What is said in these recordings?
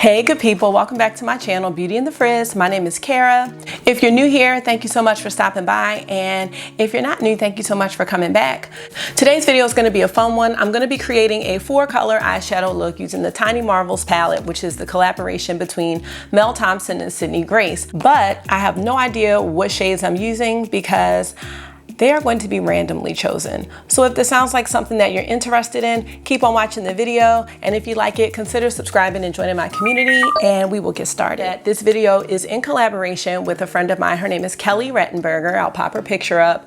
Hey good people, welcome back to my channel, Beauty and the Frizz. My name is Kara. If you're new here, thank you so much for stopping by, and if you're not new, thank you so much for coming back. Today's video is going to be a fun one. I'm going to be creating a 4-color eyeshadow look using the Tiny Marvels palette, which is the collaboration between Mel Thompson and Sydney Grace, but I have no idea what shades I'm using because they are going to be randomly chosen. So if this sounds like something that you're interested in, keep on watching the video. And if you like it, consider subscribing and joining my community, and we will get started. This video is in collaboration with a friend of mine. Her name is Kelly Rettenberger. I'll pop her picture up.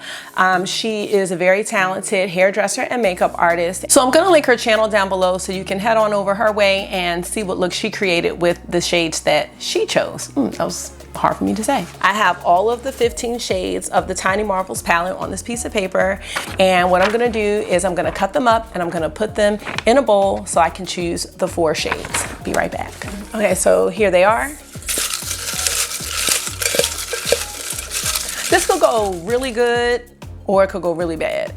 She is a very talented hairdresser and makeup artist. So I'm gonna link her channel down below so you can head on over her way and see what look she created with the shades that she chose. That was hard for me to say. I have all of the 15 shades of the Tiny Marvels palette on this piece of paper, and what I'm gonna do is I'm gonna cut them up and I'm gonna put them in a bowl so I can choose the 4 shades. Be right back. Okay, so here they are. This could go really good or it could go really bad.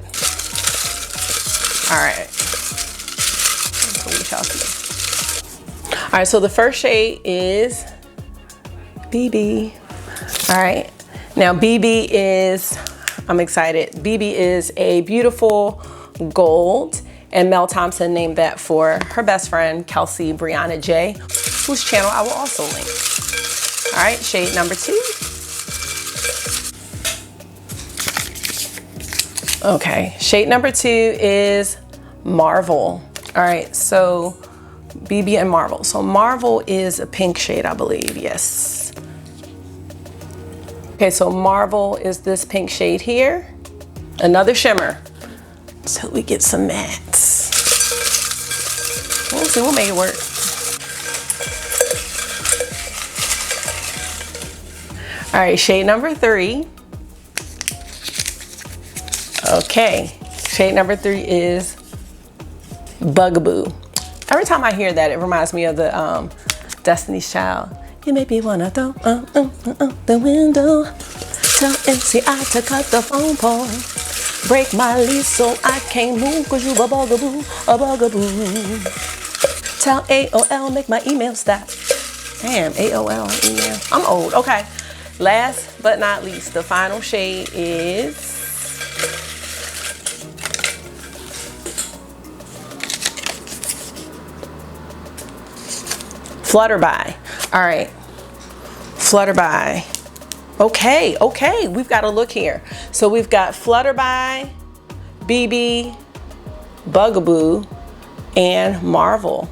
All right, so we shall see. All right, so the first shade is BB. All right, now BB is, I'm excited. BB is a beautiful gold, and Mel Thompson named that for her best friend, Kelsey Brianna J, whose channel I will also link. All right, shade number 2. Okay, shade number 2 is Marvel. All right, so BB and Marvel. So Marvel is a pink shade, I believe, yes. Okay, so Marvel is this pink shade here. Another shimmer. So we get some mattes. We'll see, we'll make it work. All right, shade number 3. Okay, shade number 3 is Bugaboo. Every time I hear that, it reminds me of the Destiny's Child. You make me wanna throw the window. Tell NCI to cut the phone pole. Break my lease so I can't move, cause you a bugaboo, a bugaboo. Tell AOL make my email stop. Damn, AOL email. I'm old, okay. Last but not least, the final shade is Flutterby. All right, Flutterby. Okay, we've got a look here. So we've got Flutterby, BB, Bugaboo, and Marvel.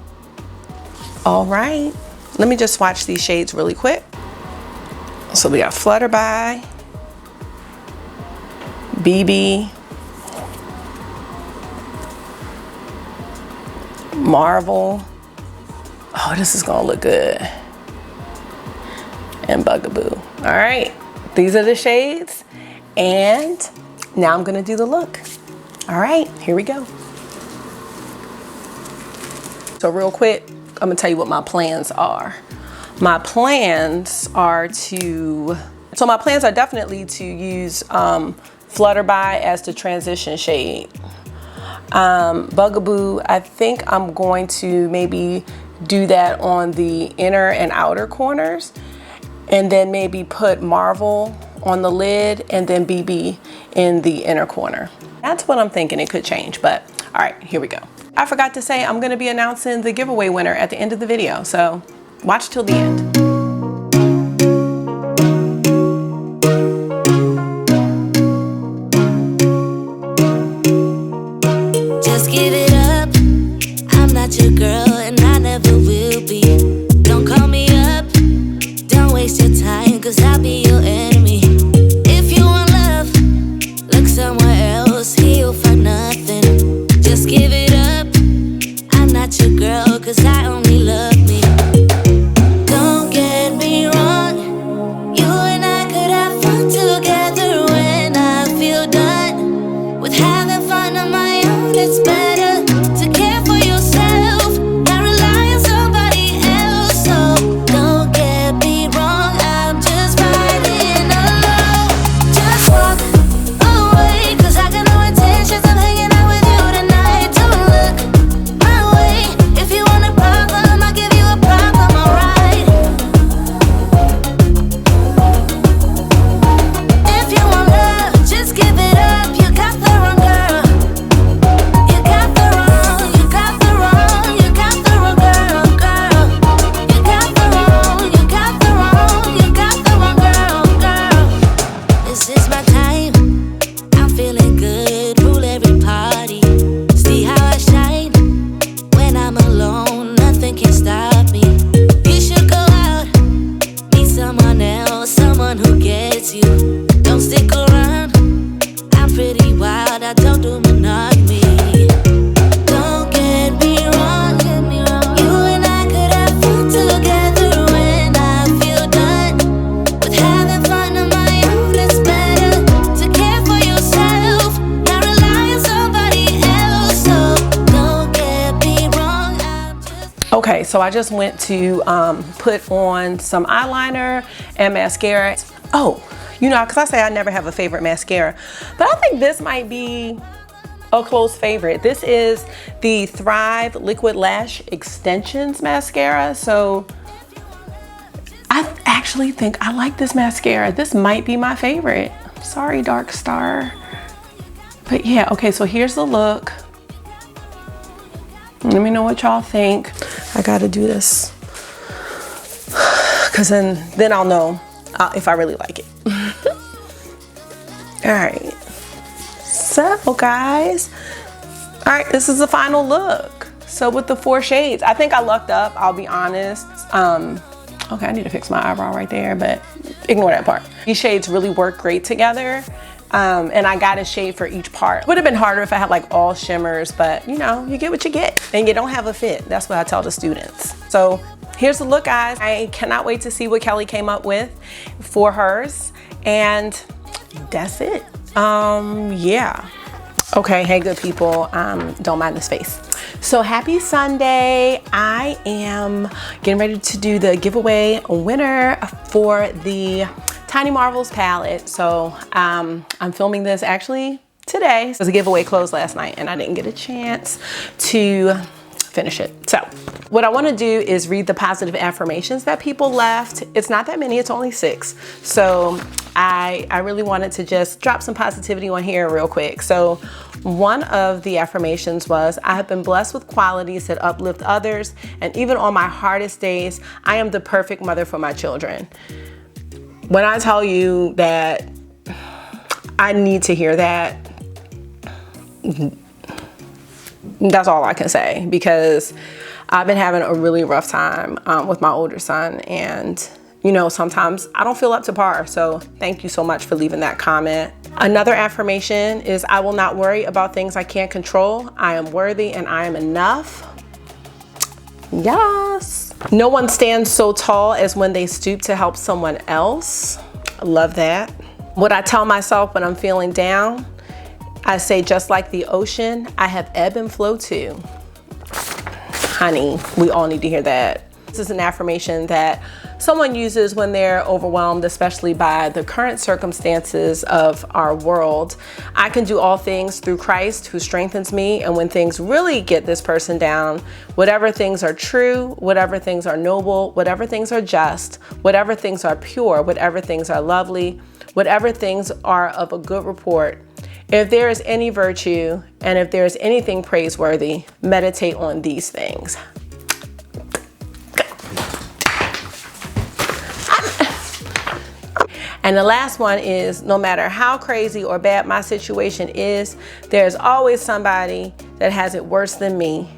All right, let me just swatch these shades really quick. So we got Flutterby, BB, Marvel. Oh, this is gonna look good. And Bugaboo. All right, these are the shades, and now I'm gonna do the look. All right, here we go. So real quick, I'm gonna tell you what my plans are. My plans are definitely to use Flutterby as the transition shade. Bugaboo, I think I'm going to maybe do that on the inner and outer corners, and then maybe put Marvel on the lid and then BB in the inner corner. That's what I'm thinking. It could change, but all right, here we go. I forgot to say I'm gonna be announcing the giveaway winner at the end of the video, so watch till the end. Just give it up. I'm not your girl and I never will be. Don't call me up. Don't waste your time, cause I'll be your enemy. If you want love, look somewhere else. Here you'll find nothing. Just give it up. I'm not your girl, cause I only love me. Don't So I just went to put on some eyeliner and mascara. Oh, you know, because I say I never have a favorite mascara, but I think this might be a close favorite. This is the Thrive Liquid Lash Extensions mascara. So I actually think I like this mascara. This might be my favorite. Sorry, Dark Star. But yeah, okay, so here's the look. Let me know what y'all think. I gotta do this, because then I'll know if I really like it. All right, so guys, all right, this is the final look. So with the 4 shades, I think I lucked up, I'll be honest. Okay, I need to fix my eyebrow right there, but ignore that part. These shades really work great together. And I got a shade for each part. Would have been harder if I had like all shimmers, but you know, you get what you get and you don't have a fit. That's what I tell the students. So here's the look, guys. I cannot wait to see what Kelly came up with for hers. And that's it. Yeah. Okay, hey good people, don't mind this face. So happy Sunday. I am getting ready to do the giveaway winner for the Tiny Marvels palette. So I'm filming this actually today. So the giveaway closed last night and I didn't get a chance to finish it. So what I want to do is read the positive affirmations that people left. It's not that many, it's only 6. So I really wanted to just drop some positivity on here real quick. So one of the affirmations was, I have been blessed with qualities that uplift others, and even on my hardest days, I am the perfect mother for my children. When I tell you that I need to hear that, that's all I can say, because I've been having a really rough time with my older son, and you know, sometimes I don't feel up to par. So thank you so much for leaving that comment. Another affirmation is, I will not worry about things I can't control. I am worthy and I am enough. Yes. No one stands so tall as when they stoop to help someone else. I love that. What I tell myself when I'm feeling down, I say, just like the ocean, I have ebb and flow too. Honey, we all need to hear that. This is an affirmation that someone uses when they're overwhelmed, especially by the current circumstances of our world. I can do all things through Christ who strengthens me. And when things really get this person down, whatever things are true, whatever things are noble, whatever things are just, whatever things are pure, whatever things are lovely, whatever things are of a good report, if there is any virtue and if there is anything praiseworthy, meditate on these things. And the last one is, no matter how crazy or bad my situation is, there's always somebody that has it worse than me.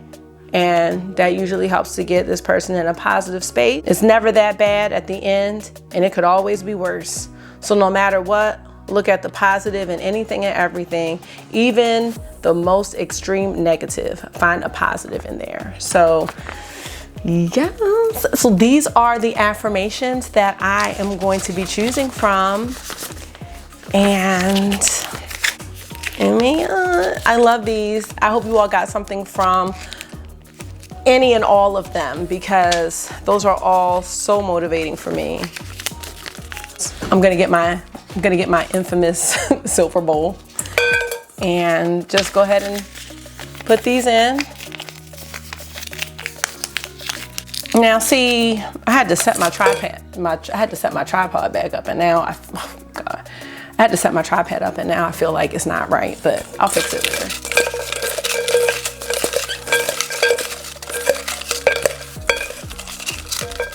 And that usually helps to get this person in a positive space. It's never that bad at the end, and it could always be worse. So no matter what, look at the positive in anything and everything, even the most extreme negative. Find a positive in there. So yes, so these are the affirmations that I am going to be choosing from. And I love these. I hope you all got something from any and all of them, because those are all so motivating for me. I'm gonna get my infamous silver bowl and just go ahead and put these in. Now see, I had to set my tripod back up, and now I had to set my tripod up, and now I feel like it's not right, but I'll fix it later.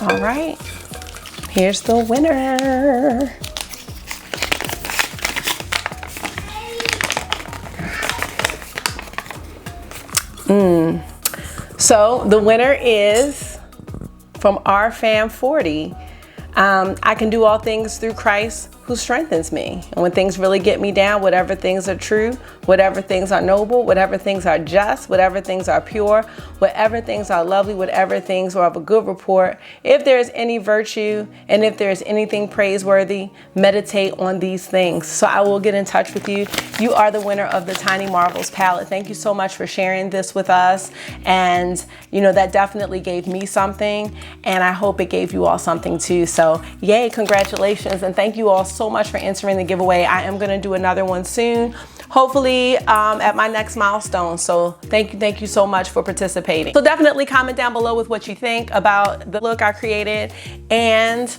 All right, here's the winner. So the winner is from our fam 40. I can do all things through Christ who who strengthens me. And when things really get me down, whatever things are true, whatever things are noble, whatever things are just, whatever things are pure, whatever things are lovely, whatever things are of a good report, if there is any virtue and if there is anything praiseworthy, meditate on these things. So I will get in touch with you. You are the winner of the Tiny Marvels palette. Thank you so much for sharing this with us. And you know, that definitely gave me something, and I hope it gave you all something too. So yay, congratulations, and thank you all so much for entering the giveaway. I am gonna do another one soon, hopefully at my next milestone. So thank you so much for participating. So definitely comment down below with what you think about the look I created, and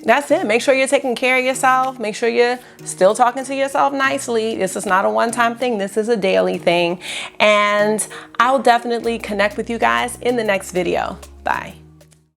that's it. Make sure you're taking care of yourself. Make sure you're still talking to yourself nicely. This is not a one-time thing. This is a daily thing. And I'll definitely connect with you guys in the next video. Bye.